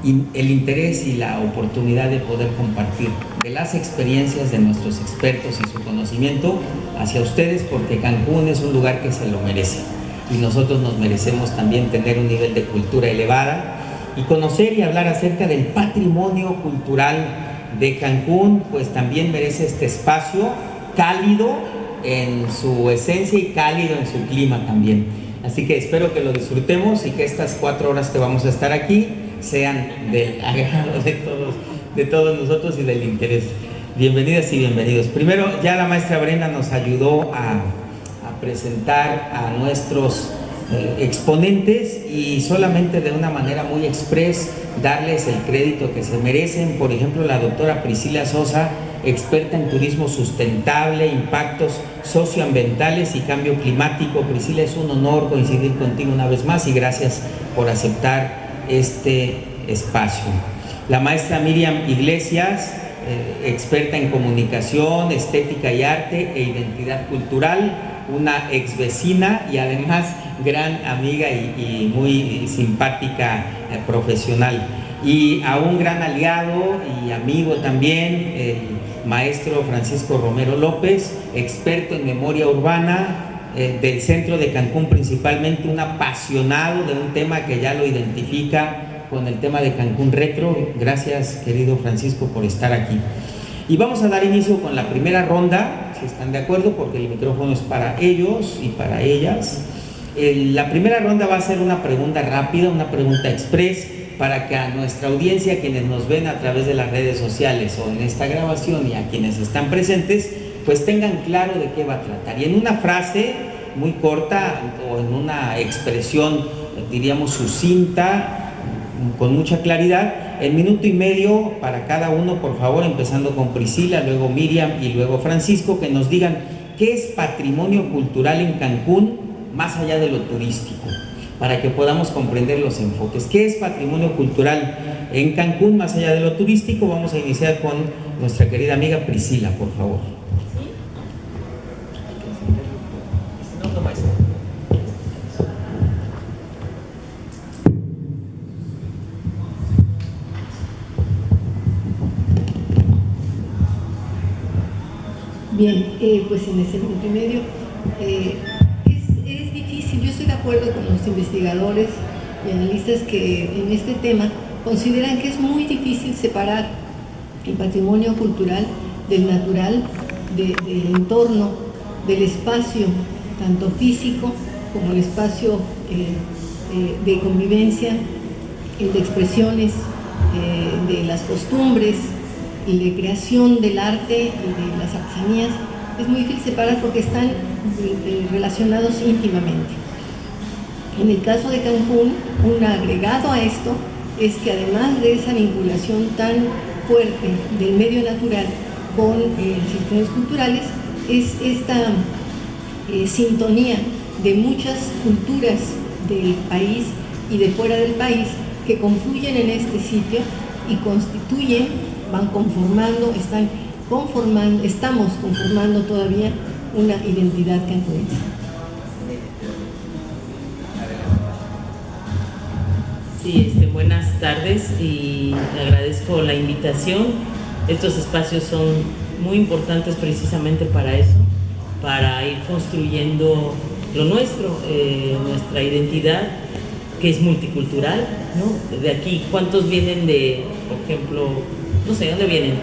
el interés y la oportunidad de poder compartir de las experiencias de nuestros expertos y su conocimiento hacia ustedes, porque Cancún es un lugar que se lo merece y nosotros nos merecemos también tener un nivel de cultura elevada y conocer y hablar acerca del patrimonio cultural de Cancún. Pues también merece este espacio cálido en su esencia y cálido en su clima también. Así que espero que lo disfrutemos y que estas 4 horas que vamos a estar aquí sean del agrado de todos nosotros y del interés. Bienvenidas y bienvenidos. Primero, ya la maestra Brenda nos ayudó a presentar a nuestros exponentes y solamente de una manera muy express darles el crédito que se merecen. Por ejemplo, la doctora Priscila Sosa, experta en turismo sustentable, impactos socioambientales y cambio climático. Priscila, es un honor coincidir contigo una vez más y gracias por aceptar este espacio. La maestra Miriam Iglesias, experta en comunicación, estética y arte e identidad cultural, una ex vecina y además gran amiga y muy simpática profesional. Y a un gran aliado y amigo también, el maestro Francisco Romero López, experto en memoria urbana, del centro de Cancún principalmente, un apasionado de un tema que ya lo identifica con el tema de Cancún Retro. Gracias, querido Francisco, por estar aquí. Y vamos a dar inicio con la primera ronda, si están de acuerdo, porque el micrófono es para ellos y para ellas. La primera ronda va a ser una pregunta rápida, una pregunta express, para que a nuestra audiencia, quienes nos ven a través de las redes sociales o en esta grabación, y a quienes están presentes, pues tengan claro de qué va a tratar. Y en una frase muy corta o en una expresión, diríamos, sucinta, con mucha claridad, en 1 minuto y medio para cada uno, por favor, empezando con Priscila, luego Miriam y luego Francisco, que nos digan qué es patrimonio cultural en Cancún más allá de lo turístico, para que podamos comprender los enfoques. ¿Qué es patrimonio cultural en Cancún más allá de lo turístico? Vamos a iniciar con nuestra querida amiga Priscila, por favor. Bien, pues en ese minuto y medio es difícil. Yo estoy de acuerdo con los investigadores y analistas que en este tema consideran que es muy difícil separar el patrimonio cultural del natural, del entorno, del espacio, tanto físico como el espacio de convivencia, el de expresiones, de las costumbres y de creación del arte y de las artesanías. Es muy difícil separar porque están relacionados íntimamente. En el caso de Cancún, un agregado a esto es que además de esa vinculación tan fuerte del medio natural con las instituciones culturales, es esta sintonía de muchas culturas del país y de fuera del país que confluyen en este sitio y constituyen, van conformando, estamos conformando todavía una identidad cancunense. Sí, buenas tardes y agradezco la invitación. Estos espacios son muy importantes precisamente para eso, para ir construyendo lo nuestro, nuestra identidad, que es multicultural, ¿no? De aquí, ¿cuántos vienen de, por ejemplo, no sé, ¿dónde vienen?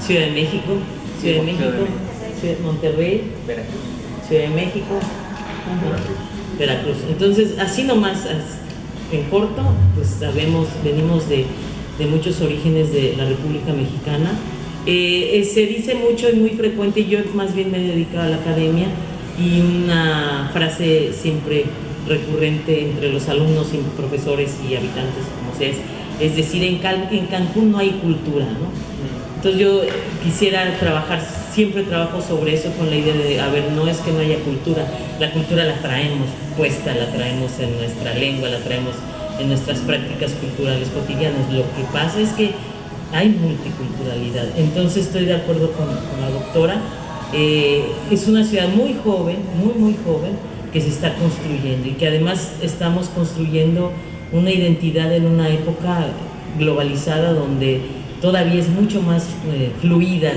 Ciudad de México, Ciudad de Monterrey, Veracruz. Ciudad de México, Veracruz. Entonces, así nomás, en corto, pues venimos de muchos orígenes de la República Mexicana. Se dice mucho y muy frecuente, yo más bien me he dedicado a la academia, y una frase siempre recurrente entre los alumnos y profesores y habitantes, como sea, es decir, en Cancún no hay cultura, ¿no? Entonces yo quisiera trabajar, siempre trabajo sobre eso con la idea de, a ver, no es que no haya cultura, la cultura la traemos puesta, la traemos en nuestra lengua, la traemos en nuestras prácticas culturales cotidianas. Lo que pasa es que hay multiculturalidad. Entonces estoy de acuerdo con la doctora. Es una ciudad muy joven, muy joven, que se está construyendo y que además estamos construyendo una identidad en una época globalizada, donde todavía es mucho más fluida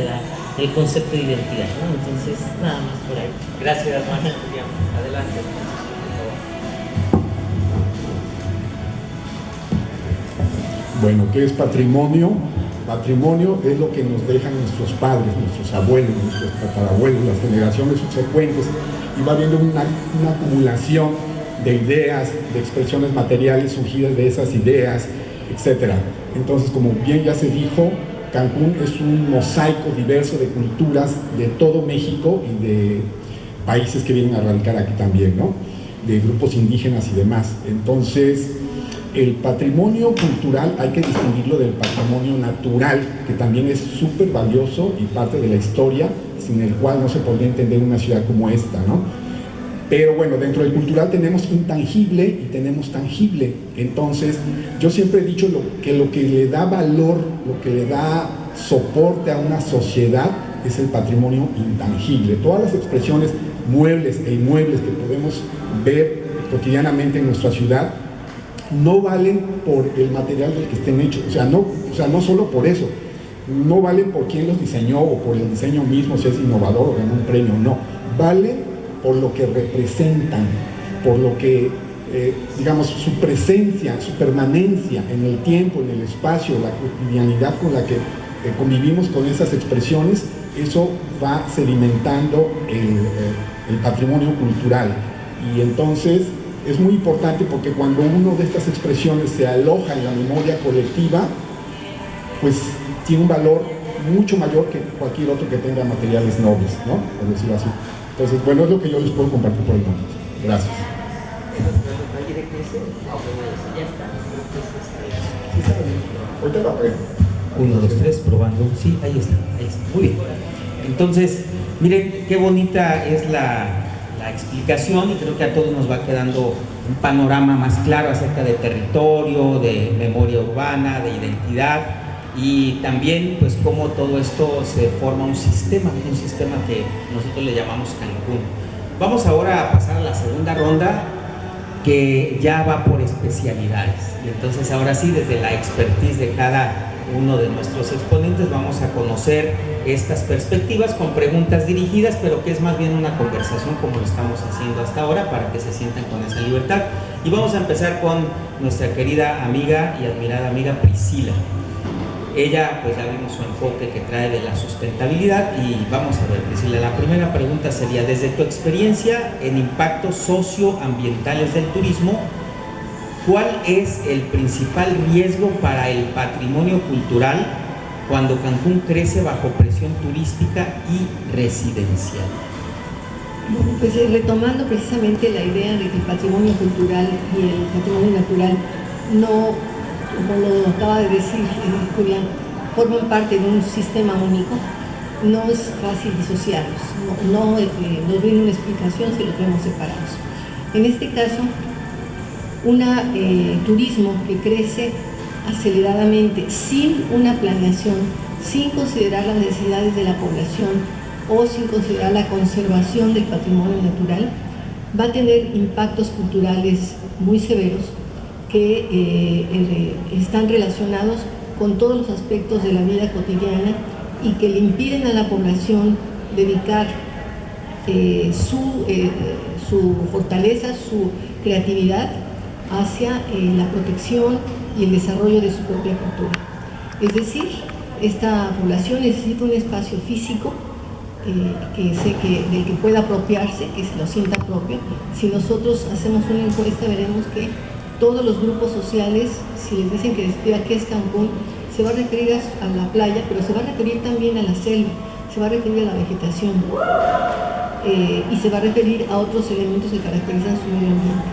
el concepto de identidad, ¿no? Entonces, nada más por ahí. Gracias, Juana. Adelante. Bueno, ¿qué es patrimonio? Patrimonio es lo que nos dejan nuestros padres, nuestros abuelos, nuestros tatarabuelos, las generaciones subsecuentes, y va habiendo una acumulación de ideas, de expresiones materiales surgidas de esas ideas, etc. Entonces, como bien ya se dijo, Cancún es un mosaico diverso de culturas de todo México y de países que vienen a radicar aquí también, ¿no? De grupos indígenas y demás. Entonces, el patrimonio cultural hay que distinguirlo del patrimonio natural, que también es súper valioso y parte de la historia, sin el cual no se podría entender una ciudad como esta, ¿no? Pero bueno, dentro del cultural tenemos intangible y tenemos tangible. Entonces, yo siempre he dicho que lo que le da valor, lo que le da soporte a una sociedad es el patrimonio intangible. Todas las expresiones muebles e inmuebles que podemos ver cotidianamente en nuestra ciudad no valen por el material del que estén hechos, o sea, no solo por eso, no valen por quién los diseñó o por el diseño mismo, si es innovador o ganó un premio, no, valen por lo que representan, por lo que, digamos, su presencia, su permanencia en el tiempo, en el espacio, la cotidianidad con la que convivimos con esas expresiones, eso va sedimentando el patrimonio cultural. Y entonces es muy importante porque cuando uno de estas expresiones se aloja en la memoria colectiva, pues tiene un valor mucho mayor que cualquier otro que tenga materiales nobles, ¿no? Por decirlo así. Entonces, bueno, es lo que yo les puedo compartir por el momento. Gracias. Ahorita lo aprendo. 1, 2, 3, probando. Sí, ahí está. Muy bien. Entonces, miren qué bonita es la explicación, y creo que a todos nos va quedando un panorama más claro acerca de territorio, de memoria urbana, de identidad, y también pues cómo todo esto se forma un sistema que nosotros le llamamos Cancún. Vamos ahora a pasar a la segunda ronda, que ya va por especialidades, y entonces ahora sí, desde la expertise de cada uno de nuestros exponentes vamos a conocer estas perspectivas con preguntas dirigidas, pero que es más bien una conversación como lo estamos haciendo hasta ahora, para que se sientan con esa libertad. Y vamos a empezar con nuestra querida amiga y admirada amiga Priscila. Ella, pues ya vimos su enfoque que trae de la sustentabilidad, y vamos a ver, Priscila, la primera pregunta sería: desde tu experiencia en impactos socioambientales del turismo, ¿cuál es el principal riesgo para el patrimonio cultural cuando Cancún crece bajo presión turística y residencial? Bueno, pues retomando precisamente la idea de que el patrimonio cultural y el patrimonio natural no, como lo acaba de decir Julián, forman parte de un sistema único, no es fácil disociarlos, no nos viene una explicación si los vemos separados. En este caso, un turismo que crece aceleradamente, sin una planeación, sin considerar las necesidades de la población o sin considerar la conservación del patrimonio natural, va a tener impactos culturales muy severos que están relacionados con todos los aspectos de la vida cotidiana y que le impiden a la población dedicar su fortaleza, su creatividad hacia la protección y el desarrollo de su propia cultura. Es decir, esta población necesita un espacio físico del que pueda apropiarse, que se lo sienta propio. Si nosotros hacemos una encuesta, veremos que todos los grupos sociales, si les dicen que describa qué es Cancún, se va a referir a la playa, pero se va a referir también a la selva, se va a referir a la vegetación y se va a referir a otros elementos que caracterizan su medio ambiente.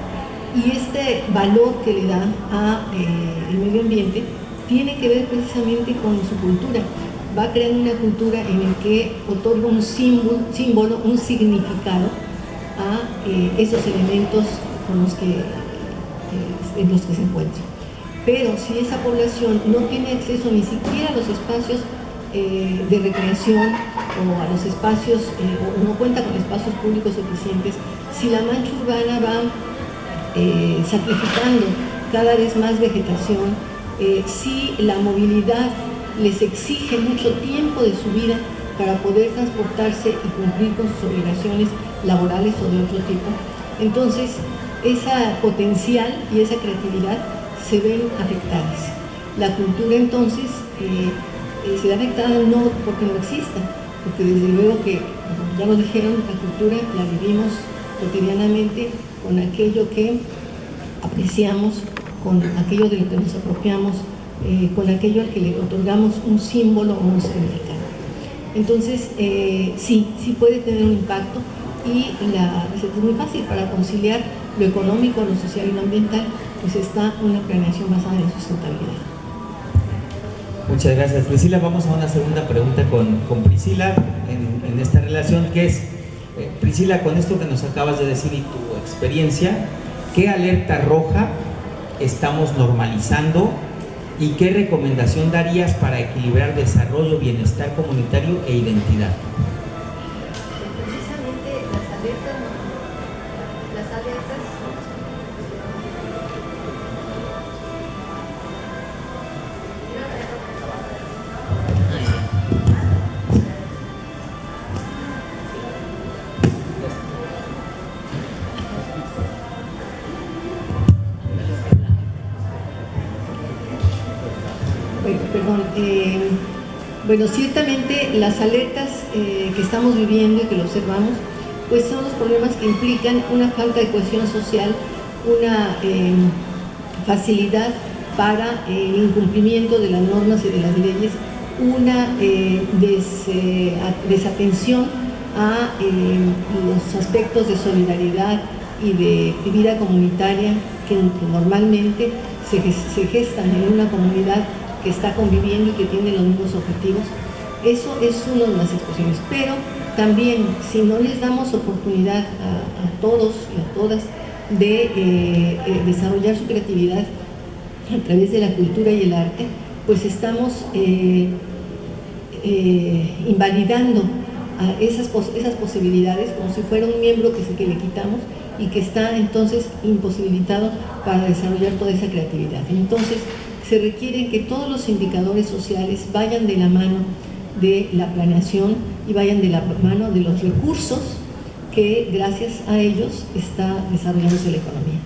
Y este valor que le da al medio ambiente tiene que ver precisamente con su cultura. Va creando una cultura en la que otorga un símbolo, un significado a esos elementos en los que se encuentran. Pero si esa población no tiene acceso ni siquiera a los espacios de recreación o a los espacios, o no cuenta con espacios públicos suficientes, si la mancha urbana va sacrificando cada vez más vegetación, sí la movilidad les exige mucho tiempo de su vida para poder transportarse y cumplir con sus obligaciones laborales o de otro tipo. Entonces, esa potencial y esa creatividad se ven afectadas. La cultura entonces se ve afectada no porque no exista, porque desde luego que, ya nos dijeron, la cultura la vivimos cotidianamente con aquello que apreciamos, con aquello de lo que nos apropiamos, con aquello al que le otorgamos un símbolo o un significado. Entonces, sí puede tener un impacto, y la receta es muy fácil. Para conciliar lo económico, lo social y lo ambiental, pues está una planeación basada en sustentabilidad. Muchas gracias, Priscila. Vamos a una segunda pregunta con Priscila en esta relación, que es, Priscila, con esto que nos acabas de decir y tu experiencia, ¿qué alerta roja estamos normalizando y qué recomendación darías para equilibrar desarrollo, bienestar comunitario e identidad? Precisamente las alertas bueno, ciertamente las alertas que estamos viviendo y que lo observamos, pues son los problemas que implican una falta de cohesión social, una facilidad para el incumplimiento de las normas y de las leyes, una desatención a los aspectos de solidaridad y de vida comunitaria que normalmente se gestan en una comunidad que está conviviendo y que tiene los mismos objetivos. Eso es una de las expresiones, pero también si no les damos oportunidad a todos y a todas de desarrollar su creatividad a través de la cultura y el arte, pues estamos invalidando esas posibilidades como si fuera un miembro que le quitamos y que está entonces imposibilitado para desarrollar toda esa creatividad. Entonces, se requiere que todos los indicadores sociales vayan de la mano de la planeación y vayan de la mano de los recursos que gracias a ellos está desarrollándose la economía.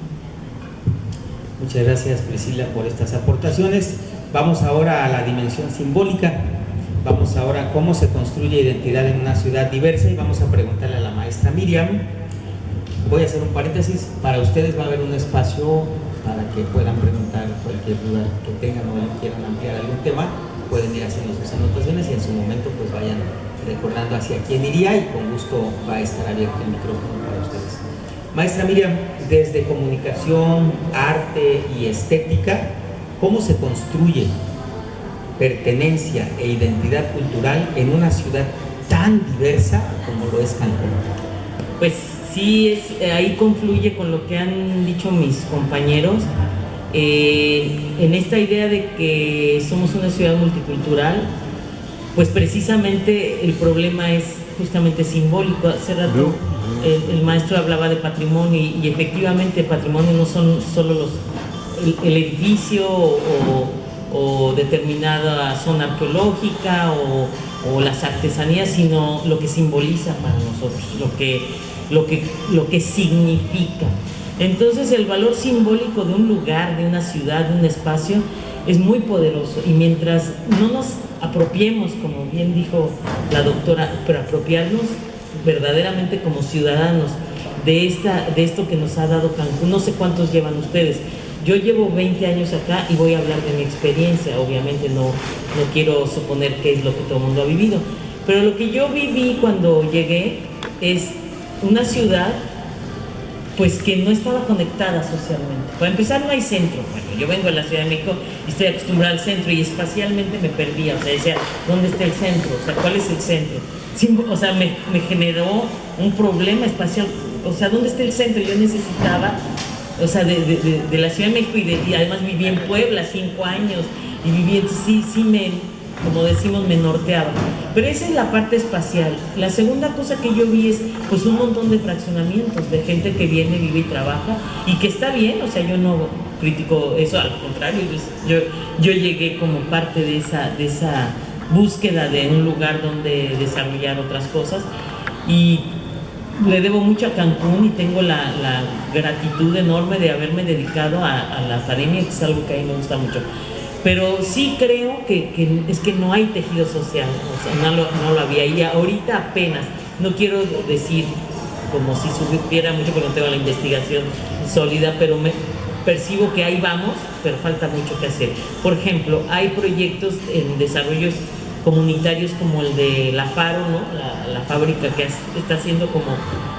Muchas gracias, Priscila, por estas aportaciones. Vamos ahora a la dimensión simbólica. Vamos ahora a cómo se construye identidad en una ciudad diversa y vamos a preguntarle a la maestra Miriam. Voy a hacer un paréntesis. Para ustedes va a haber un espacio para que puedan preguntar cualquier duda que tengan o quieran ampliar algún tema. Pueden ir haciendo sus anotaciones y en su momento pues vayan recordando hacia quién iría, y con gusto va a estar abierto el micrófono para ustedes. Maestra Miriam, desde comunicación, arte y estética, ¿cómo se construye pertenencia e identidad cultural en una ciudad tan diversa como lo es Cancún? Pues sí, ahí confluye con lo que han dicho mis compañeros, en esta idea de que somos una ciudad multicultural. Pues precisamente el problema es justamente simbólico. Hace rato el maestro hablaba de patrimonio y efectivamente patrimonio no son solo el edificio o determinada zona arqueológica o las artesanías, sino lo que simboliza para nosotros, lo que significa. Entonces el valor simbólico de un lugar, de una ciudad, de un espacio es muy poderoso, y mientras no nos apropiemos, como bien dijo la doctora, pero apropiarnos verdaderamente como ciudadanos de esto que nos ha dado Cancún. No sé cuántos llevan ustedes. Yo llevo 20 años acá y voy a hablar de mi experiencia. Obviamente no quiero suponer qué es lo que todo el mundo ha vivido, pero lo que yo viví cuando llegué es una ciudad pues que no estaba conectada socialmente. Para empezar, no hay centro. Bueno, yo vengo de la Ciudad de México y estoy acostumbrada al centro, y espacialmente me perdía. O sea, decía, ¿dónde está el centro? O sea, ¿cuál es el centro? O sea, me generó un problema espacial. O sea, ¿dónde está el centro? Yo necesitaba, o sea, de la Ciudad de México, y además viví en Puebla 5 años, y viví, como decimos, me norteaba. Pero esa es la parte espacial. La segunda cosa que yo vi es pues un montón de fraccionamientos de gente que viene, vive y trabaja, y que está bien. O sea, yo no critico eso, al contrario, yo llegué como parte de esa búsqueda de un lugar donde desarrollar otras cosas, y le debo mucho a Cancún y tengo la gratitud enorme de haberme dedicado a la academia, que es algo que a mí me gusta mucho. Pero sí creo que es que no hay tejido social, o sea, no lo había, y ahorita apenas, no quiero decir como si supiera mucho porque no tengo la investigación sólida, pero percibo que ahí vamos, pero falta mucho que hacer. Por ejemplo, hay proyectos en desarrollos comunitarios como el de La Faro, ¿no? La fábrica que está haciendo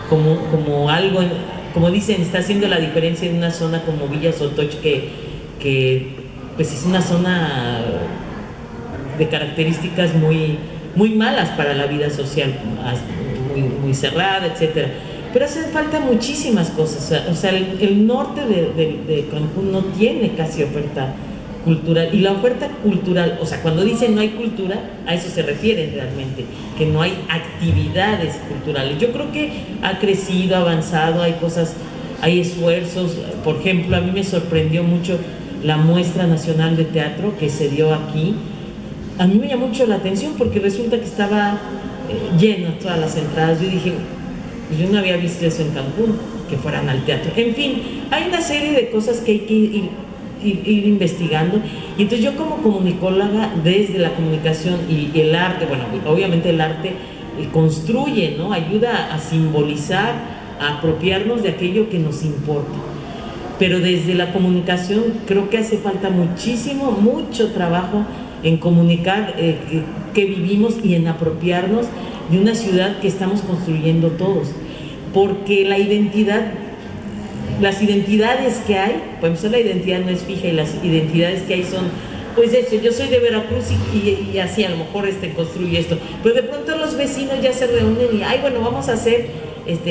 como algo, como dicen, está haciendo la diferencia en una zona como Villa Sotoch, que pues es una zona de características muy malas para la vida social, muy cerrada, etcétera. Pero hacen falta muchísimas cosas. O sea, el norte de Cancún no tiene casi oferta cultural, y la oferta cultural, o sea, cuando dicen no hay cultura, a eso se refieren realmente, que no hay actividades culturales. Yo creo que ha crecido, ha avanzado, hay cosas, hay esfuerzos. Por ejemplo, a mí me sorprendió mucho la muestra nacional de teatro que se dio aquí. A mí me llamó mucho la atención porque resulta que estaba lleno todas las entradas. Yo dije, yo no había visto eso en Cancún, que fueran al teatro. En fin, hay una serie de cosas que hay que ir investigando, y entonces yo como comunicóloga, desde la comunicación y el arte, bueno, obviamente el arte construye, ¿no? Ayuda a simbolizar, a apropiarnos de aquello que nos importa. Pero desde la comunicación creo que hace falta mucho trabajo en comunicar que vivimos y en apropiarnos de una ciudad que estamos construyendo todos, porque la identidad, las identidades que hay, por ejemplo, la identidad no es fija, y las identidades que hay son, pues eso, yo soy de Veracruz y así a lo mejor construye esto, pero de pronto los vecinos ya se reúnen y, ay, bueno, vamos a hacer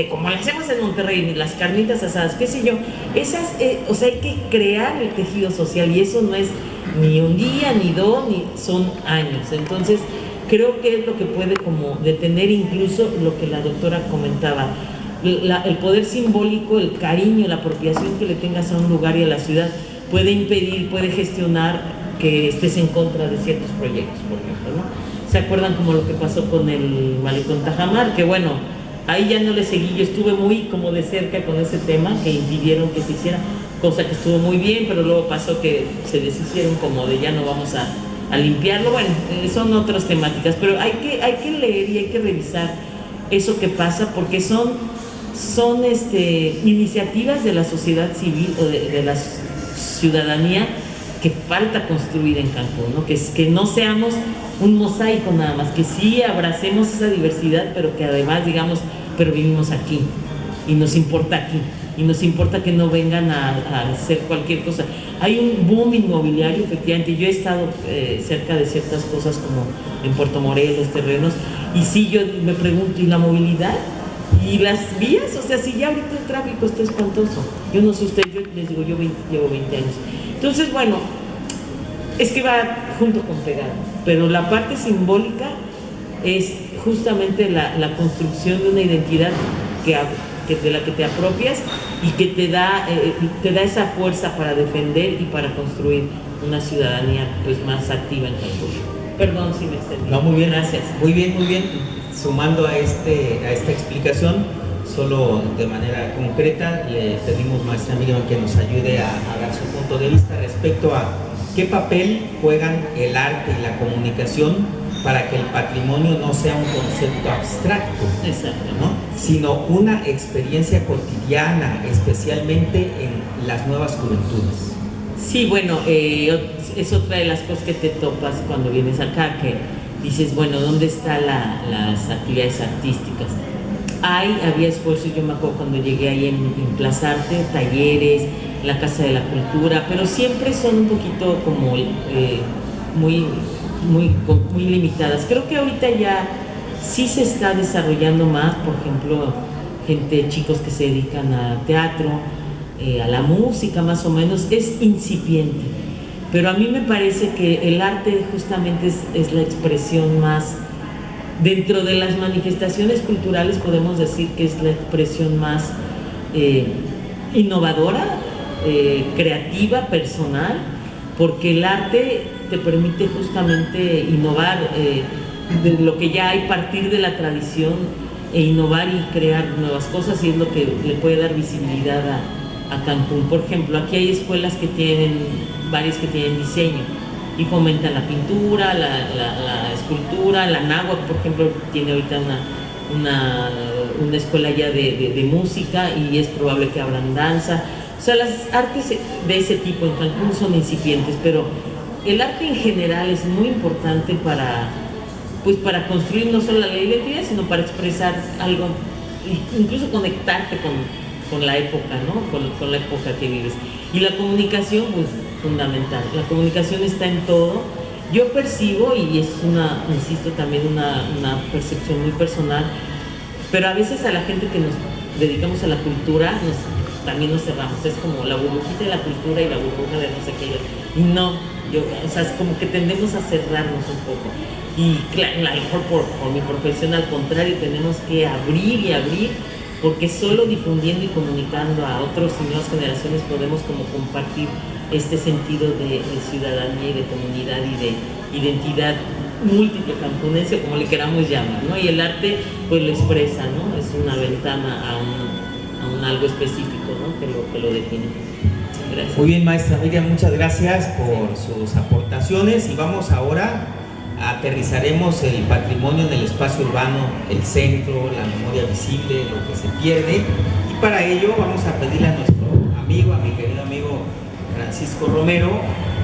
como lo hacemos en Monterrey, las carnitas asadas, qué sé yo, o sea, hay que crear el tejido social, y eso no es ni un día, ni dos, son años. Entonces, creo que es lo que puede como detener incluso lo que la doctora comentaba, el poder simbólico, el cariño, la apropiación que le tengas a un lugar y a la ciudad, puede impedir, puede gestionar que estés en contra de ciertos proyectos, por ejemplo, ¿no? ¿Se acuerdan como lo que pasó con el Malecón Tajamar? Que bueno, ahí ya no le seguí, yo estuve muy como de cerca con ese tema, que impidieron que se hiciera, cosa que estuvo muy bien, pero luego pasó que se deshicieron como de ya no vamos a limpiarlo. Bueno, son otras temáticas, pero hay que leer y hay que revisar eso que pasa, porque son iniciativas de la sociedad civil o de la ciudadanía que falta construir en Cancún, ¿no? Que no seamos un mosaico nada más, que sí abracemos esa diversidad, pero que además digamos, pero vivimos aquí y nos importa aquí, y nos importa que no vengan a hacer cualquier cosa. Hay un boom inmobiliario, efectivamente. Yo he estado cerca de ciertas cosas como en Puerto Morelos, terrenos, y sí, yo me pregunto, ¿y la movilidad? ¿Y las vías? O sea, si ya ahorita el tráfico está espantoso. Yo no sé ustedes, yo les digo, llevo 20 años. Entonces, bueno, es que va junto con pegado, pero la parte simbólica es justamente la construcción de una identidad de la que te apropias y que te da esa fuerza para defender y para construir una ciudadanía pues más activa en Cancún. Perdón si me extendí. No, muy bien, gracias. Muy bien. Sumando a esta explicación, solo de manera concreta, le pedimos, maestra Miriam, que nos ayude a dar su punto de vista respecto a qué papel juegan el arte y la comunicación para que el patrimonio no sea un concepto abstracto, ¿no? Sino una experiencia cotidiana, especialmente en las nuevas juventudes. Sí, bueno, es otra de las cosas que te topas cuando vienes acá, que dices, bueno, ¿dónde están las actividades artísticas? Había esfuerzos, yo me acuerdo cuando llegué ahí en Plaza Arte, talleres, la Casa de la Cultura, pero siempre son un poquito como muy limitadas. Creo que ahorita ya sí se está desarrollando más, por ejemplo, chicos que se dedican a teatro, a la música más o menos, es incipiente. Pero a mí me parece que el arte justamente es la expresión más, dentro de las manifestaciones culturales podemos decir que es la expresión más innovadora, creativa, personal, porque el arte te permite justamente innovar de lo que ya hay, partir de la tradición e innovar y crear nuevas cosas, y es lo que le puede dar visibilidad a Cancún. Por ejemplo, aquí hay escuelas que tienen, varias que tienen diseño y fomentan la pintura, la escultura. La Náhuac, por ejemplo, tiene ahorita una escuela ya de música, y es probable que abran danza. O sea, las artes de ese tipo en Cancún son incipientes, pero el arte en general es muy importante para construir no solo la identidad, sino para expresar algo, incluso conectarte con la época, ¿no? Con la época que vives. Y la comunicación, pues, fundamental. La comunicación está en todo. Yo percibo, y es insisto, también una percepción muy personal, pero a veces a la gente que nos dedicamos a la cultura, también nos cerramos. Es como la burbujita de la cultura y la burbuja de no sé qué. Y no, o sea, es como que tendemos a cerrarnos un poco. Y claro, a lo mejor por mi profesión, al contrario, tenemos que abrir y abrir, porque solo difundiendo y comunicando a otros y nuevas generaciones podemos como compartir este sentido de ciudadanía y de comunidad y de identidad múltiple cancunense, como le queramos llamar, ¿no? Y el arte pues lo expresa, ¿no? Es una ventana a un algo específico, ¿no? que lo define. Gracias. Muy bien, maestra Miriam, muchas gracias por sus aportaciones, y vamos ahora, aterrizaremos el patrimonio en el espacio urbano, el centro, la memoria visible, lo que se pierde, y para ello vamos a pedirle a nuestro amigo, a mi querido amigo Francisco Romero,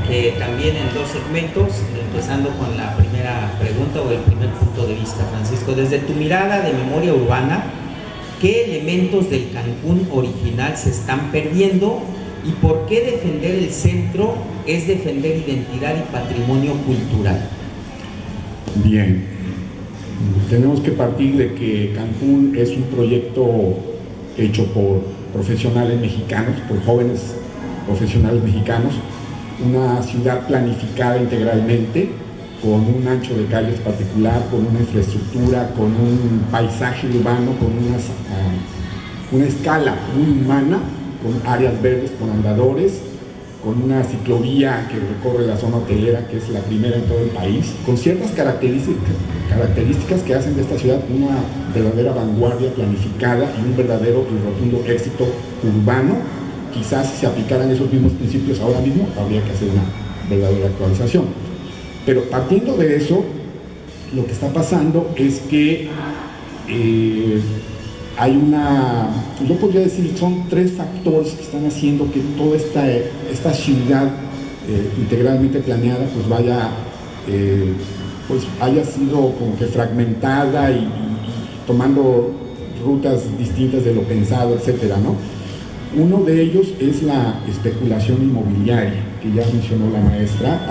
que también en 2 segmentos, empezando con la primera pregunta o el primer punto de vista. Francisco, desde tu mirada de memoria urbana, ¿qué elementos del Cancún original se están perdiendo, y por qué defender el centro es defender identidad y patrimonio cultural? Bien, tenemos que partir de que Cancún es un proyecto hecho por profesionales mexicanos, por jóvenes profesionales mexicanos, una ciudad planificada integralmente, con un ancho de calles particular, con una infraestructura, con un paisaje urbano, con una escala muy humana, con áreas verdes, con andadores, con una ciclovía que recorre la zona hotelera, que es la primera en todo el país, con ciertas características que hacen de esta ciudad una verdadera vanguardia planificada y un verdadero y rotundo éxito urbano. Quizás si se aplicaran esos mismos principios ahora mismo, habría que hacer una verdadera actualización. Pero partiendo de eso, lo que está pasando es que yo podría decir, son 3 factores que están haciendo que toda esta ciudad integralmente planeada pues haya sido como que fragmentada y tomando rutas distintas de lo pensado, etcétera, ¿no? Uno de ellos es la especulación inmobiliaria, que ya mencionó la maestra.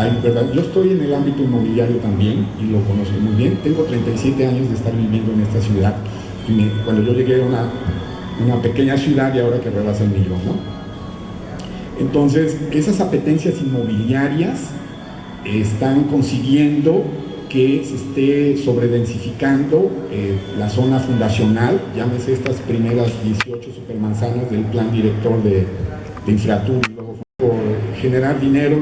Yo estoy en el ámbito inmobiliario también y lo conozco muy bien. Tengo 37 años de estar viviendo en esta ciudad. Cuando yo llegué a una pequeña ciudad y ahora que rebasa el millón, ¿no? Entonces, esas apetencias inmobiliarias están consiguiendo que se esté sobredensificando la zona fundacional, llámese estas primeras 18 supermanzanas del plan director de Infratur, luego por generar dinero,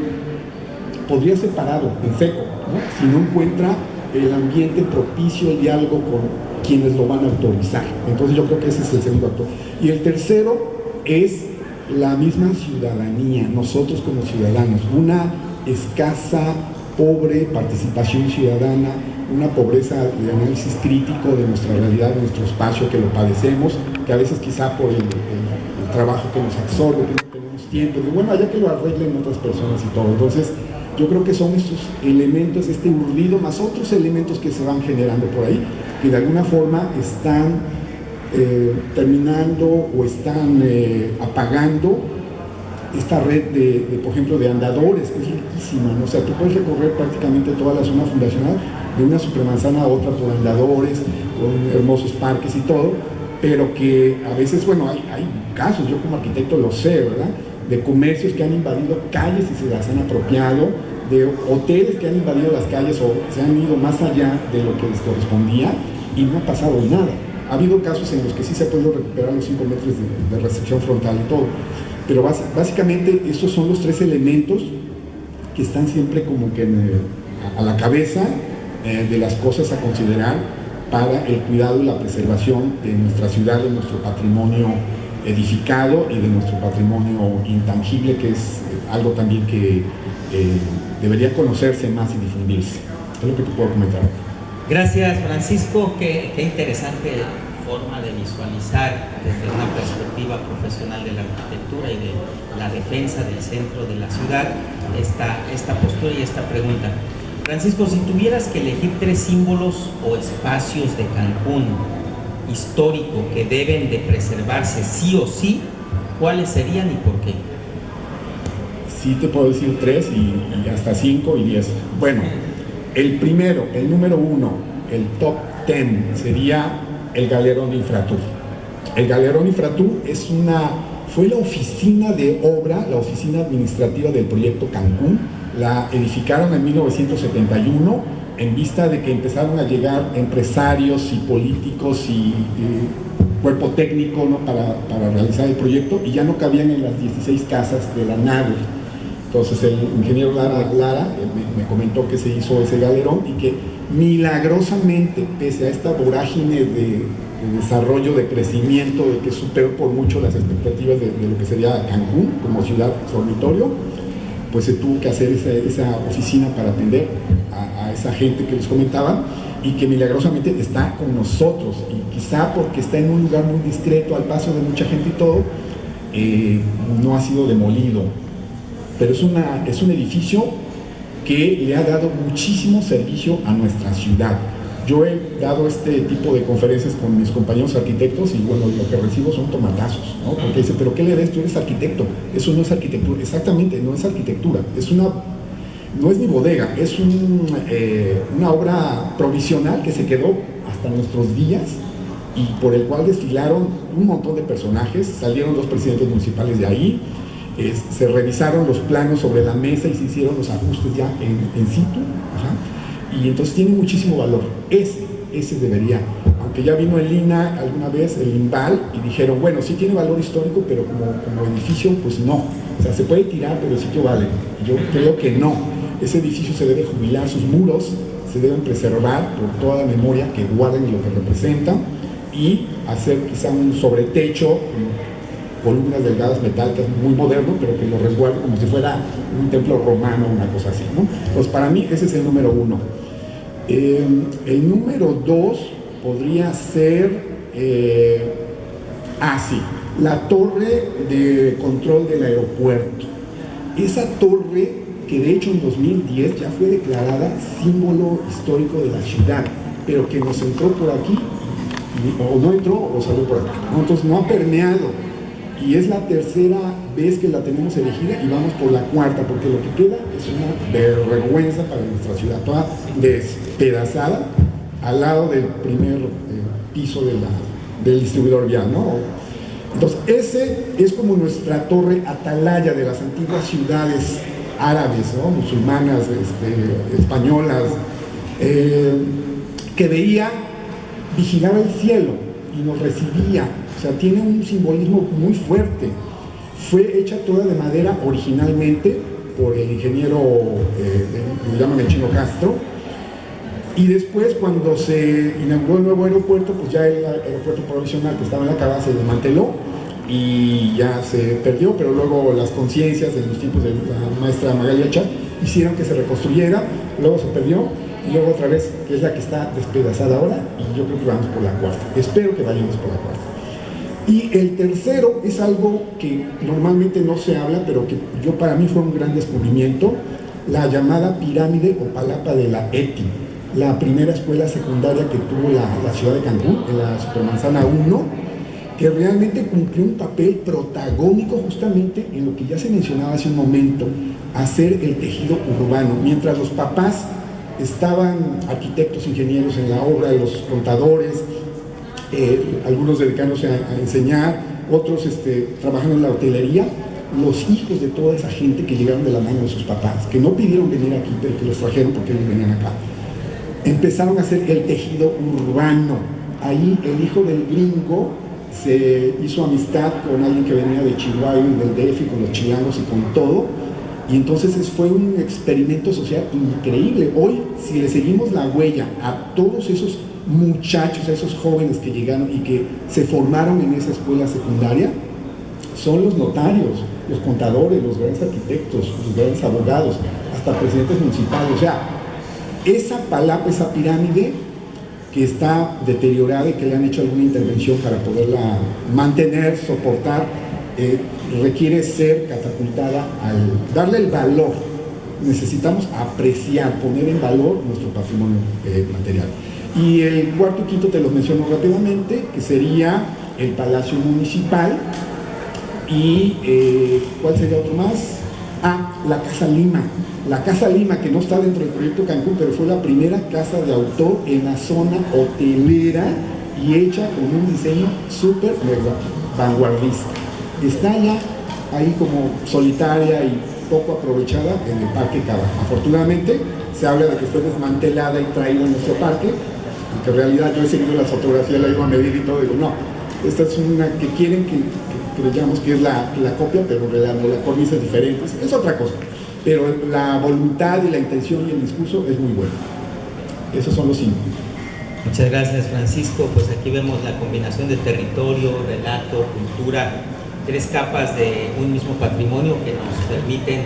podría ser parado en seco, ¿no? Si no encuentra el ambiente propicio, el diálogo con quienes lo van a autorizar. Entonces yo creo que ese es el segundo actor. Y el tercero es la misma ciudadanía, nosotros como ciudadanos, una escasa, pobre participación ciudadana, una pobreza de análisis crítico de nuestra realidad, de nuestro espacio, que lo padecemos, que a veces quizá por el trabajo que nos absorbe, que no tenemos tiempo, que bueno, allá que lo arreglen otras personas y todo. Entonces yo creo que son estos elementos, este urdido, más otros elementos que se van generando por ahí, que de alguna forma están terminando o están apagando esta red por ejemplo, de andadores, que es riquísima, ¿no? O sea, tú puedes recorrer prácticamente toda la zona fundacional de una supermanzana a otra por andadores, con hermosos parques y todo, pero que a veces, bueno, hay casos, yo como arquitecto lo sé, ¿verdad?, de comercios que han invadido calles y se las han apropiado, de hoteles que han invadido las calles o se han ido más allá de lo que les correspondía y no ha pasado nada. Ha habido casos en los que sí se ha podido recuperar los 5 metros de recepción frontal y todo, Pero básicamente estos son los tres elementos que están siempre como que a la cabeza de las cosas a considerar para el cuidado y la preservación de nuestra ciudad, de nuestro patrimonio edificado y de nuestro patrimonio intangible, que es algo también que debería conocerse más y difundirse. Es lo que te puedo comentar. Gracias, Francisco. Qué interesante forma de visualizar desde una perspectiva profesional de la arquitectura y de la defensa del centro de la ciudad esta postura y esta pregunta. Francisco, si tuvieras que elegir 3 símbolos o espacios de Cancún histórico que deben de preservarse sí o sí, ¿cuáles serían y por qué? Sí te puedo decir 3 y hasta 5 y 10. Bueno, el primero, el número 1, el top 10 sería el Galerón Infratur. El Galerón Infratur fue la oficina de obra, la oficina administrativa del proyecto Cancún. La edificaron en 1971 en vista de que empezaron a llegar empresarios y políticos y cuerpo técnico, ¿no?, para realizar el proyecto, y ya no cabían en las 16 casas de la nave. Entonces el ingeniero Lara me comentó que se hizo ese galerón y que milagrosamente, pese a esta vorágine de desarrollo, de crecimiento, de que superó por mucho las expectativas de lo que sería Cancún como ciudad dormitorio, pues se tuvo que hacer esa oficina para atender a esa gente que les comentaba, y que milagrosamente está con nosotros, y quizá porque está en un lugar muy discreto, al paso de mucha gente y todo, no ha sido demolido, pero es un edificio que le ha dado muchísimo servicio a nuestra ciudad. Yo he dado este tipo de conferencias con mis compañeros arquitectos y bueno, lo que recibo son tomatazos, ¿no? Porque dice, ¿pero qué le ves? Tú eres arquitecto. Eso no es arquitectura. Exactamente, no es arquitectura. No es ni bodega, es una obra provisional que se quedó hasta nuestros días y por el cual desfilaron un montón de personajes. Salieron 2 presidentes municipales de ahí, se revisaron los planos sobre la mesa y se hicieron los ajustes ya en situ. Ajá. Y entonces tiene muchísimo valor. Ese debería, aunque ya vino el INA alguna vez, el INVAL, y dijeron, bueno, sí tiene valor histórico, pero como edificio, pues no. O sea, se puede tirar, pero el sitio vale. Y yo creo que no. Ese edificio se debe jubilar, sus muros se deben preservar por toda la memoria que guarden y lo que representan, y hacer quizá un sobretecho, columnas delgadas metálicas, muy moderno, pero que lo resguarde como si fuera un templo romano, una cosa así, ¿no? Pues para mí ese es el número 1. El número 2 podría ser, la torre de control del aeropuerto. Esa torre, que de hecho en 2010 ya fue declarada símbolo histórico de la ciudad, pero que nos entró por aquí, o no entró o salió por acá, ¿no? Entonces no ha permeado. Y es la 3ª vez que la tenemos elegida y vamos por la 4ª, porque lo que queda es una vergüenza para nuestra ciudad, toda despedazada al lado del primer piso del distribuidor vial, ¿no? Entonces ese es como nuestra torre atalaya de las antiguas ciudades árabes, ¿no?, musulmanas, españolas, que vigilaba el cielo y nos recibía. O sea, tiene un simbolismo muy fuerte. Fue hecha toda de madera originalmente por el ingeniero, que le llaman el Chino Castro, y después cuando se inauguró el nuevo aeropuerto, pues ya el aeropuerto provisional que estaba en la Cava se desmanteló y ya se perdió, pero luego las conciencias en los tiempos de la maestra Magali Achat hicieron que se reconstruyera, luego se perdió, y luego otra vez, que es la que está despedazada ahora, y yo creo que vamos por la 4ª. Espero que vayamos por la 4ª. Y el tercero es algo que normalmente no se habla, pero que para mí fue un gran descubrimiento, la llamada pirámide o palapa de la ETI, la primera escuela secundaria que tuvo la ciudad de Cancún, en la Supermanzana 1, que realmente cumplió un papel protagónico justamente en lo que ya se mencionaba hace un momento, hacer el tejido urbano. Mientras los papás estaban, arquitectos, ingenieros en la obra, los contadores, algunos dedicados a enseñar, otros trabajando en la hotelería, los hijos de toda esa gente que llegaron de la mano de sus papás, que no pidieron venir aquí, pero que los trajeron porque ellos venían acá, empezaron a hacer el tejido urbano. Ahí el hijo del gringo se hizo amistad con alguien que venía de Chihuahua, del DF, con los chilangos y con todo, y entonces fue un experimento social increíble. Hoy, si le seguimos la huella a todos esos muchachos, a esos jóvenes que llegaron y que se formaron en esa escuela secundaria, son los notarios, los contadores, los grandes arquitectos, los grandes abogados, hasta presidentes municipales. O sea, esa palapa, esa pirámide que está deteriorada y que le han hecho alguna intervención para poderla mantener, soportar, requiere ser catapultada al darle el valor. Necesitamos apreciar, poner en valor nuestro patrimonio material. Y el cuarto y quinto te los menciono rápidamente, que sería el Palacio Municipal. Y ¿cuál sería otro más? La Casa Lima. La Casa Lima, que no está dentro del proyecto Cancún, pero fue la primera casa de autor en la zona hotelera y hecha con un diseño súper vanguardista. Está ya ahí como solitaria y poco aprovechada en el Parque Cava. Afortunadamente se habla de que fue desmantelada y traída a nuestro parque, aunque en realidad yo he seguido las fotografías, la iba a medir y todo, digo, no, esta es una que quieren que creamos que es la copia, pero en realidad la cornisa es diferente, es otra cosa. Pero la voluntad y la intención y el discurso es muy bueno. Esos son los 5. Muchas gracias, Francisco. Pues aquí vemos la combinación de territorio, relato, cultura, 3 capas de un mismo patrimonio que nos permiten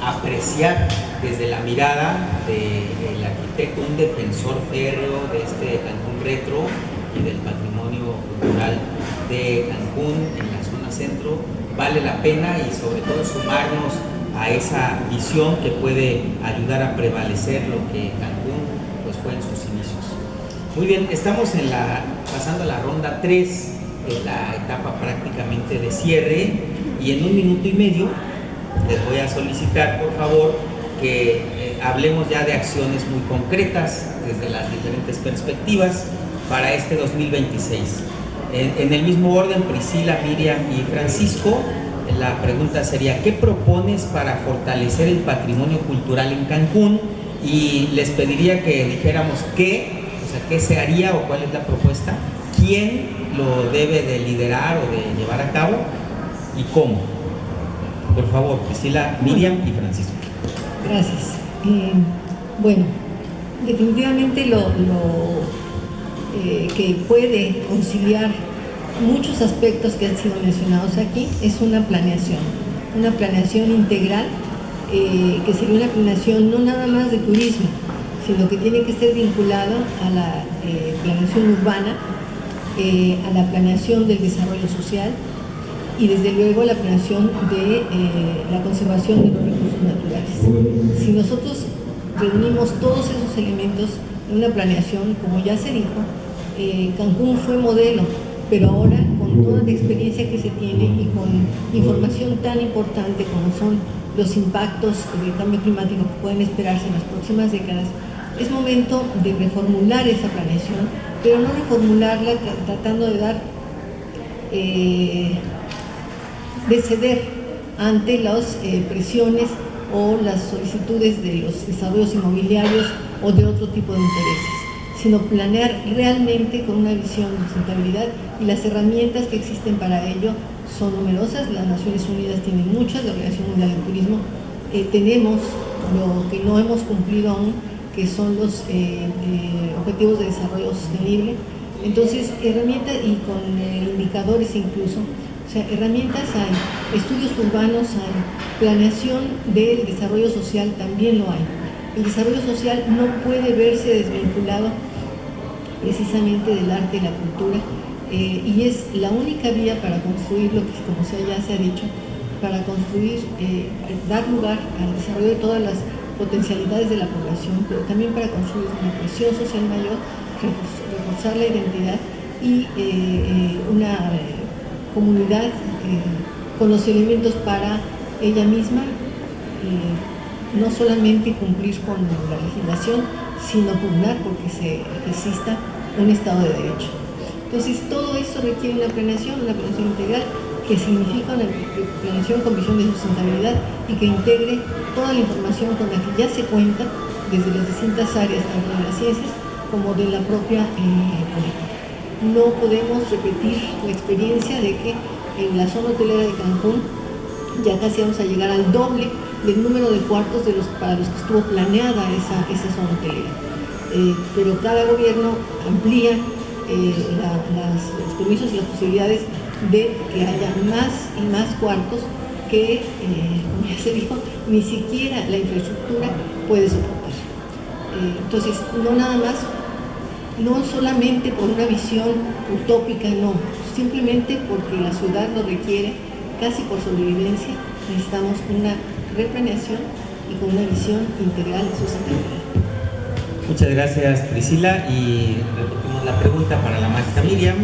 apreciar desde la mirada del arquitecto, un defensor férreo de este Cancún retro y del patrimonio cultural de Cancún en la zona centro. Vale la pena y sobre todo sumarnos a esa visión que puede ayudar a prevalecer lo que Cancún pues fue en sus inicios. Muy bien, estamos pasando a la ronda 3, la etapa prácticamente de cierre, y en 1 minuto y medio les voy a solicitar, por favor, que hablemos ya de acciones muy concretas desde las diferentes perspectivas para este 2026. En el mismo orden, Priscila, Miriam y Francisco, la pregunta sería: ¿qué propones para fortalecer el patrimonio cultural en Cancún? Y les pediría que dijéramos qué se haría o cuál es la propuesta, quién lo debe de liderar o de llevar a cabo y cómo. Por favor, Priscila, Miriam y Francisco. Gracias. Bueno, definitivamente lo que puede conciliar muchos aspectos que han sido mencionados aquí es una planeación integral, que sería una planeación no nada más de turismo, sino que tiene que ser vinculado a la planeación urbana, a la planeación del desarrollo social y desde luego la planeación de la conservación de los recursos naturales. Si nosotros reunimos todos esos elementos en una planeación, como ya se dijo, Cancún fue modelo, pero ahora con toda la experiencia que se tiene y con información tan importante como son los impactos del cambio climático que pueden esperarse en las próximas décadas, es momento de reformular esa planeación, pero no reformularla tratando de de ceder ante las presiones o las solicitudes de los desarrollos inmobiliarios o de otro tipo de intereses, sino planear realmente con una visión de sustentabilidad, y las herramientas que existen para ello son numerosas. Las Naciones Unidas tienen muchas, la Organización Mundial del Turismo, tenemos lo que no hemos cumplido aún, que son los Objetivos de Desarrollo Sostenible. Entonces, herramientas y con indicadores incluso, o sea, herramientas hay, estudios urbanos hay, planeación del desarrollo social también lo hay. El desarrollo social no puede verse desvinculado precisamente del arte y la cultura, y es la única vía para construir lo que, como ya se ha dicho, para construir, dar lugar al desarrollo de todas las potencialidades de la población, pero también para construir una cohesión social mayor, reforzar la identidad y una comunidad con los elementos para ella misma, no solamente cumplir con la legislación, sino pugnar porque exista un Estado de Derecho. Entonces, todo esto requiere una planeación integral, que significa una planeación con visión de sustentabilidad y que integre toda la información con la que ya se cuenta desde las distintas áreas, tanto de las ciencias como de la propia política. no podemos repetir la experiencia de que en la zona hotelera de Cancún ya casi vamos a llegar al doble del número de cuartos para los que estuvo planeada esa zona hotelera. Pero cada gobierno amplía los permisos y las posibilidades de que haya más y más cuartos que, como ya se dijo, ni siquiera la infraestructura puede soportar. Entonces, no solamente por una visión utópica, no, simplemente porque la ciudad lo requiere, casi por sobrevivencia, necesitamos una replaneación y con una visión integral y sustentabilidad. Muchas gracias, Priscila, y repetimos la pregunta para la maestra Miriam,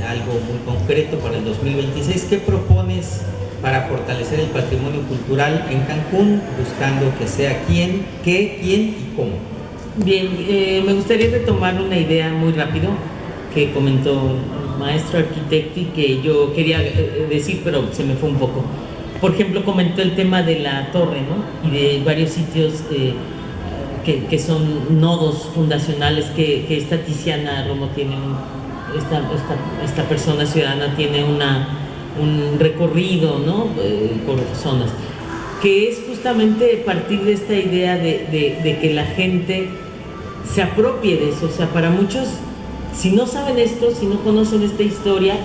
algo muy concreto para el 2026. ¿Qué propones para fortalecer el patrimonio cultural en Cancún, buscando que sea quién, qué, quién y cómo? Bien, me gustaría retomar una idea muy rápido que comentó el maestro arquitecto y que yo quería decir, pero se me fue un poco. Por ejemplo, comentó el tema de la torre, ¿no? Y de varios sitios que son nodos fundacionales que esta Tiziana Romo tiene, esta persona ciudadana tiene un recorrido, ¿no? Por zonas, que es justamente partir de esta idea de que la gente se apropie de eso. O sea, para muchos, si no saben esto, si no conocen esta historia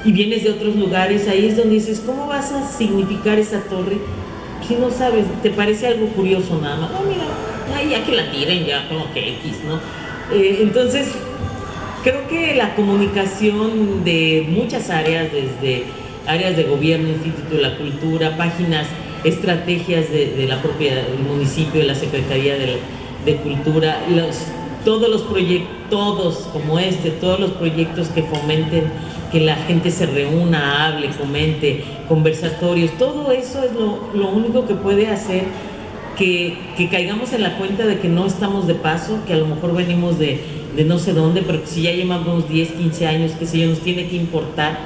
y vienes de otros lugares, ahí es donde dices, ¿cómo vas a significar esa torre? Si no sabes, te parece algo curioso nada más. No, mira, ya que la tiren, ya como que X, ¿no? Entonces, creo que la comunicación de muchas áreas, desde áreas de gobierno, Instituto de la Cultura, páginas, estrategias de la propia del municipio, de la Secretaría de Cultura, todos los proyectos como todos los proyectos que fomenten que la gente se reúna, hable, comente, conversatorios, todo eso es lo único que puede hacer que caigamos en la cuenta de que no estamos de paso, que a lo mejor venimos de no sé dónde, pero que si ya llevamos 10, 15 años, que si nos tiene que importar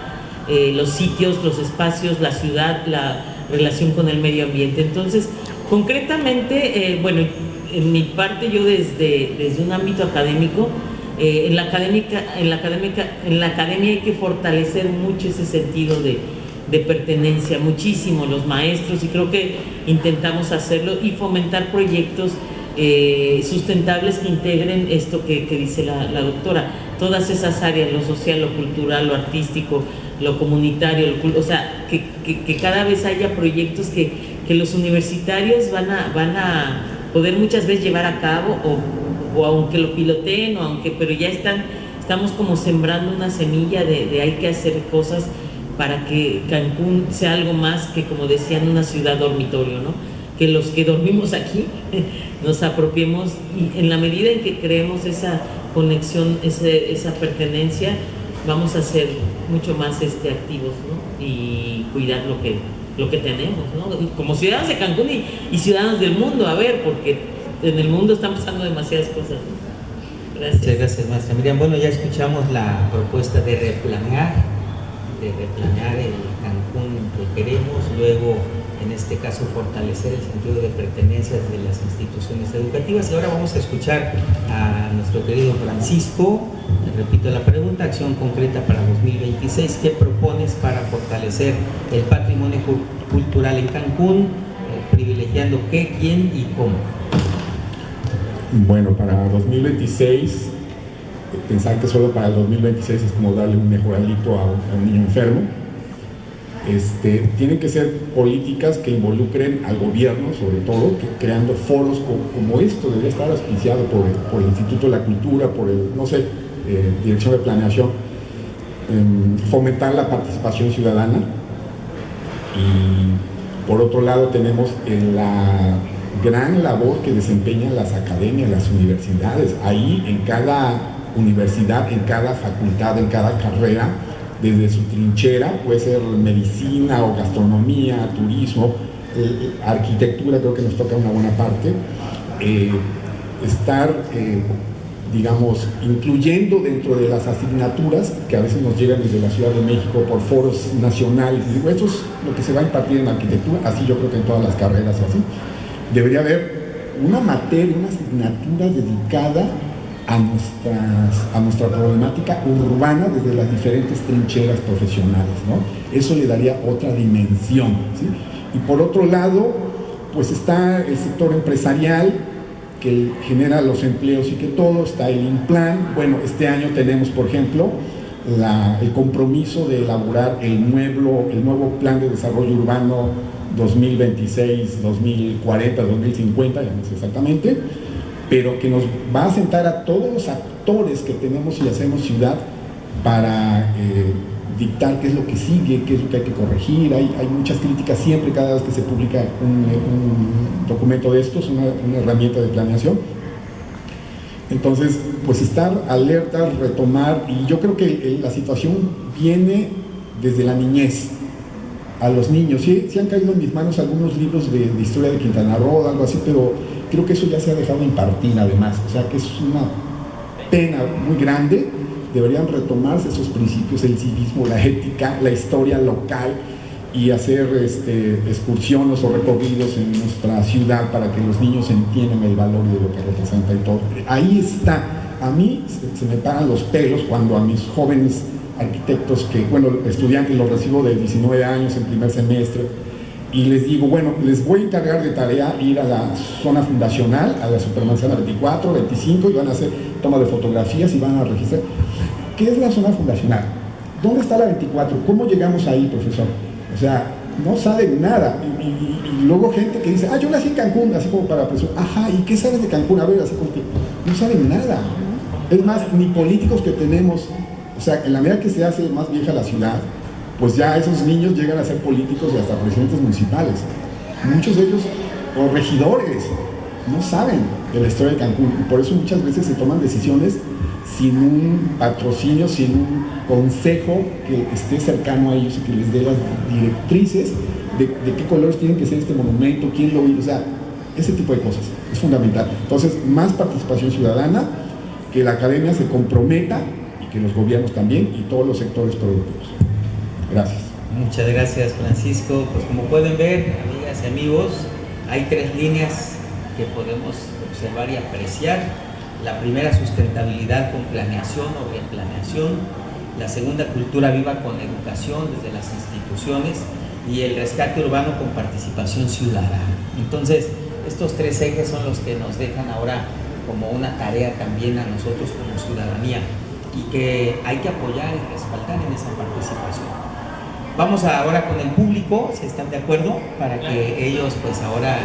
los sitios, los espacios, la ciudad, la relación con el medio ambiente. Entonces, concretamente, bueno, en mi parte, yo desde un ámbito académico, en la academia hay que fortalecer mucho ese sentido de pertenencia, muchísimo los maestros, y creo que intentamos hacerlo y fomentar proyectos sustentables que integren esto que dice la doctora, todas esas áreas, lo social, lo cultural, lo artístico, lo comunitario, o sea, que cada vez haya proyectos que los universitarios van a poder muchas veces llevar a cabo, o aunque lo piloteen, pero ya estamos como sembrando una semilla de hay que hacer cosas para que Cancún sea algo más que, como decían, una ciudad dormitorio, ¿no? Que los que dormimos aquí nos apropiemos, y en la medida en que creemos esa conexión, esa pertenencia, vamos a ser mucho más activos, ¿no? Y cuidar lo que tenemos, ¿no? Como ciudadanos de Cancún y ciudadanos del mundo, a ver, porque en el mundo están pasando demasiadas cosas, ¿no? Gracias. Muchas gracias, maestra Miriam. Bueno, ya escuchamos la propuesta de replanear el Cancún que queremos, luego, en este caso, fortalecer el sentido de pertenencia de las instituciones educativas. Y ahora vamos a escuchar a nuestro querido Francisco. Repito la pregunta: acción concreta para 2026. ¿Qué propones para fortalecer el patrimonio cultural en Cancún, privilegiando qué, quién y cómo? Bueno, para 2026, pensar que solo para el 2026 es como darle un mejoralito a un niño enfermo. Tienen que ser políticas que involucren al gobierno, sobre todo, creando foros como esto. Debe estar auspiciado por el Instituto de la Cultura, por Dirección de Planeación, fomentar la participación ciudadana. Y por otro lado tenemos la gran labor que desempeñan las academias, las universidades. Ahí, en cada universidad, en cada facultad, en cada carrera, desde su trinchera, puede ser medicina o gastronomía, turismo, arquitectura, creo que nos toca una buena parte, estar, digamos, incluyendo dentro de las asignaturas que a veces nos llegan desde la Ciudad de México por foros nacionales. Y digo, esto es lo que se va a impartir en arquitectura, así yo creo que en todas las carreras o así. Debería haber una materia, una asignatura dedicada a nuestra problemática urbana desde las diferentes trincheras profesionales, ¿no? Eso le daría otra dimensión, ¿sí? Y por otro lado, pues está el sector empresarial, que genera los empleos y que todo, está el Implan. Bueno, este año tenemos, por ejemplo, el compromiso de elaborar el nuevo Plan de Desarrollo Urbano 2026, 2040, 2050, ya no sé exactamente, pero que nos va a sentar a todos los actores que tenemos y hacemos ciudad para dictar qué es lo que sigue, qué es lo que hay que corregir. Hay muchas críticas siempre, cada vez que se publica un documento de estos, una herramienta de planeación. Entonces, pues estar alerta, retomar, y yo creo que la situación viene desde la niñez, a los niños. Sí han caído en mis manos algunos libros de historia de Quintana Roo, algo así, pero creo que eso ya se ha dejado impartir además, o sea que es una pena muy grande. Deberían retomarse esos principios, el civismo, la ética, la historia local, y hacer excursiones o recorridos en nuestra ciudad para que los niños entiendan el valor de lo que representa y todo. Ahí está. A mí se me paran los pelos cuando a mis jóvenes arquitectos, estudiantes, los recibo de 19 años en primer semestre, y les digo, bueno, les voy a encargar de tarea ir a la zona fundacional, a la Supermanzana 24, 25, y van a hacer toma de fotografías y van a registrar. ¿Qué es la zona fundacional? ¿Dónde está la 24? ¿Cómo llegamos ahí, profesor? O sea, no saben nada. Y luego gente que dice, yo nací en Cancún, así como para presumir. Ajá, ¿y qué sabes de Cancún? A ver, así como que no saben nada. Es más, ni políticos que tenemos. O sea, en la medida que se hace más vieja la ciudad, pues ya esos niños llegan a ser políticos y hasta presidentes municipales. Muchos de ellos, o regidores, no saben de la historia de Cancún. Y por eso muchas veces se toman decisiones sin un patrocinio, sin un consejo que esté cercano a ellos y que les dé las directrices de qué colores tienen que ser este monumento, quién lo hizo, o sea, ese tipo de cosas es fundamental. Entonces, más participación ciudadana, que la academia se comprometa y que los gobiernos también y todos los sectores productivos. Gracias. Muchas gracias, Francisco. Pues como pueden ver, amigas y amigos, hay 3 líneas que podemos observar y apreciar. La primera, sustentabilidad con planeación o replaneación. La segunda, cultura viva con educación desde las instituciones. Y el rescate urbano con participación ciudadana. Entonces, estos 3 ejes son los que nos dejan ahora como una tarea también a nosotros como ciudadanía, y que hay que apoyar y respaldar en esa participación. Vamos ahora con el público, si están de acuerdo, para que ellos pues ahora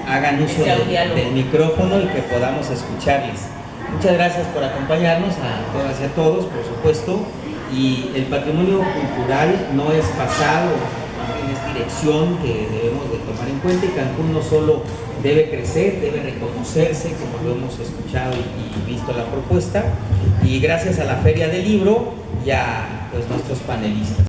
hagan uso del micrófono y que podamos escucharles. Muchas gracias por acompañarnos, a todas y a todos, por supuesto. Y el patrimonio cultural no es pasado, es dirección que debemos de tomar en cuenta, y Cancún no solo debe crecer, debe reconocerse, como lo hemos escuchado y visto la propuesta. Y gracias a la Feria del Libro y a pues, nuestros panelistas.